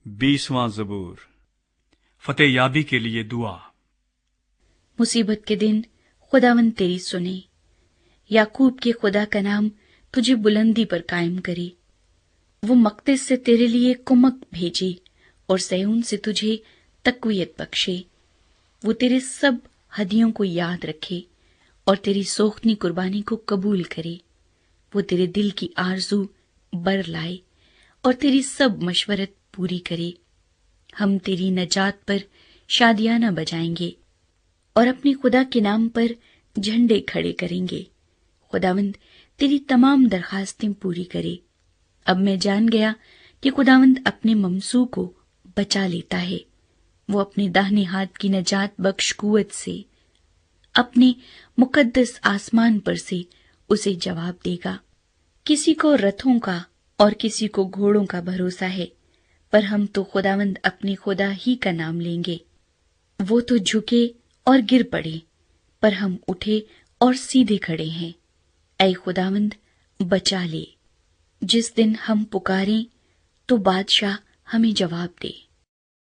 20واں زبور، فتح یابی کے لیے دعا۔ مصیبت کے دن خداوند تیری سنے، یعقوب کے خدا کا نام تجھے بلندی پر قائم کرے۔ وہ مقدس سے تیرے لیے کمک بھیجے اور صہیون سے تجھے تقویت بخشے۔ وہ تیرے سب ہدیوں کو یاد رکھے اور تیری سوختنی قربانی کو قبول کرے۔ وہ تیرے دل کی آرزو بر لائے اور تیری سب مشورت پوری کرے۔ ہم تیری نجات پر شادیانہ بجائیں گے اور اپنے خدا کے نام پر جھنڈے کھڑے کریں گے۔ خداوند تیری تمام درخواستیں پوری کرے۔ اب میں جان گیا کہ خداوند اپنے ممسو کو بچا لیتا ہے۔ وہ اپنے داہنے ہاتھ کی نجات بخش قوت سے اپنے مقدس آسمان پر سے اسے جواب دے گا۔ کسی کو رتھوں کا اور کسی کو گھوڑوں کا بھروسہ ہے، پر ہم تو خداوند اپنے خدا ہی کا نام لیں گے۔ وہ تو جھکے اور گر پڑے، پر ہم اٹھے اور سیدھے کھڑے ہیں۔ اے خداوند بچا لے۔ جس دن ہم پکاریں تو بادشاہ ہمیں جواب دے۔